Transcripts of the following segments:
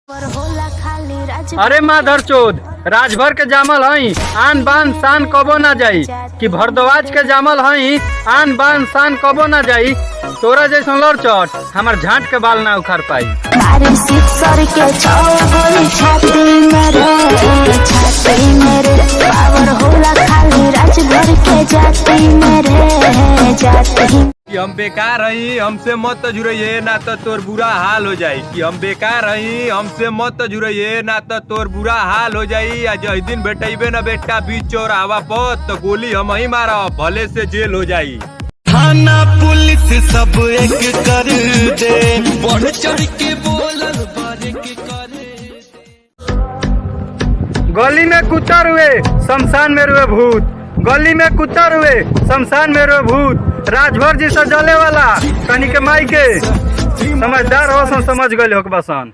अरे माधर चोद राजभर के जामल हई आन बान शान कबो ना जाई कि भरद्वाज के जामल हई आन बान शान कबो ना जाई। तोरा जैसा लड़ चट हमार झाट के बाल ना उखाड़ पाई। कि हम बेकार रही हमसे मत जुड़िए ना तो तोर बुरा हाल हो जाई। कि हम बेकार रही हमसे मत जुड़िए ना तो तोर बुरा हाल हो जाई। आज दिन बेटेबे न बेटा बीच चौराहा पर तो गोली हम ही मारा भले से जेल हो जाई। थाना पुलिस सब एक कर दे बढ़ चढ़ के बोलल गली में कुत्ता रुए शमशान में रुए भूत। गली में कुत्ता रुए शमशान में रुए भूत। राजभर जी सजले वाला तनी के माई के समझदार हो समझ गए हो बसन।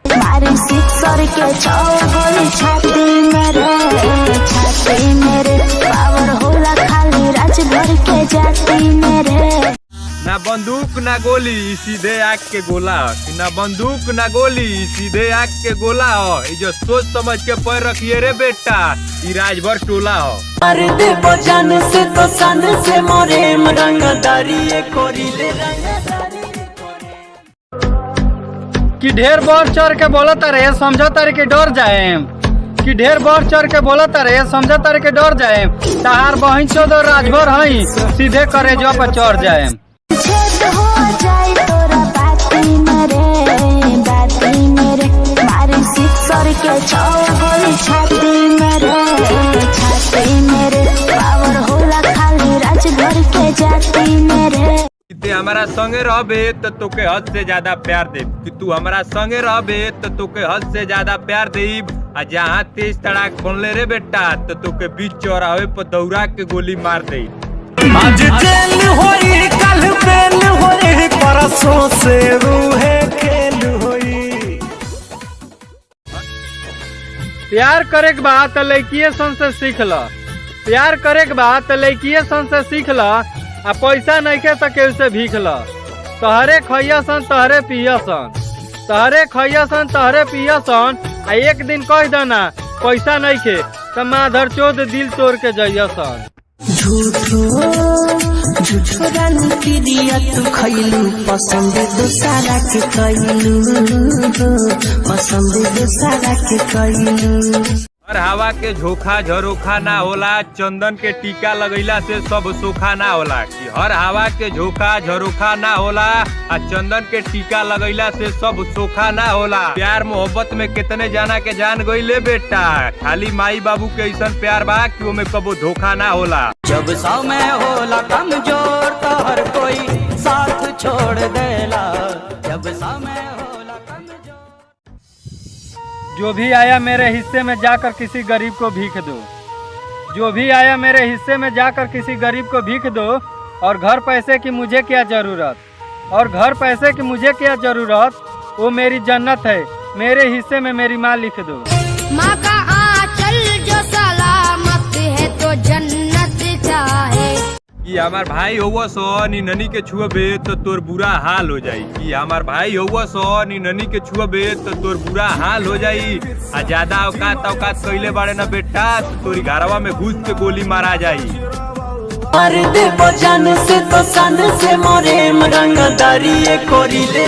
ना बंदूक ना गोली सीधे आग के गोला। ना बंदूक ना गोली सीधे आग के गोला हो। जो सोच समझ के पैर रखिए रे बेटा ई राजभर टोला हो। अरे दे बजान से तो सन से मोरे रंगदारी कोरी ले कि ढेर बढ़ चढ़ के बोलता रहे समझो तारे के डर जाए। कि ढेर बढ़ चढ़ के बोलता रहे समझो तारे के डर जाए। तहार बहन चोद राजभर हई सीधे करे जो पर चढ़ जाए। कि हमारा संगे रहबे तो तोके हद से ज्यादा प्यार दे। कि तू हमारा संगे रहबे तो तोके हद से ज्यादा प्यार दे। आ जहाँ तेज तड़ाक बनले रे बेटा तो तोके बीच चौराहे पर दौड़ा के गोली मार दे। आज जेल होई कल बेल होई परसों से रूहे खेल होई। प्यार करे के बात लड़किए सन से सीख ल। प्यार करे के बात लड़किए सन से सीख ल। आ पैसा नहीं के सके उसे भीख ल। तहरे खैया सन तहरे पिया सन। तहरे खैया सन तहरे पिया सन। आ एक दिन कह देना पैसा नहीं के तो माधर चोद दिल तोड़ के जइया सन। झूठो रानी की दिया तू खैलू पसंद दूसरा के कैलू पसंद दूसरा के कैलू। हर हवा के झोखा झरोखा ना होला चंदन के टीका लगैला से सब सोखा ना होला। कि हर हवा के झोखा झरोखा ना होला आ चंदन के टीका लगैला से सब सोखा ना होला। प्यार मोहब्बत में कितने जाना के जान गईले बेटा खाली माई बाबू के ऐसा प्यार बा कि ओमे कबो धोखा ना होला। जब समय होला कमजोर तो हर कोई साथ छोड़ देला। जब समय होला कमजोर जो भी आया मेरे हिस्से में जाकर किसी गरीब को भीख दो। जो भी आया मेरे हिस्से में जाकर किसी गरीब को भीख दो। और घर पैसे की मुझे क्या जरूरत। और घर पैसे की मुझे क्या जरूरत। वो मेरी जन्नत है मेरे हिस्से में मेरी माँ लिख दो। माँ का आंचल जो सलामत है तो जन्नत चाहे। कि हमार भाई होवा सो नी ननी के छुअबे तो तोर बुरा हाल हो जाई। कि हमार भाई होवा सो नी ननी के छुअबे तो तोर बुरा हाल हो जाई। आ ज्यादा औकात कइले बाड़े ना बेटा तो तोरी घरवा में घुस के गोली मारा जाई। अरे दे बजान से तो सन से मोरे रंगदारी कोरी ले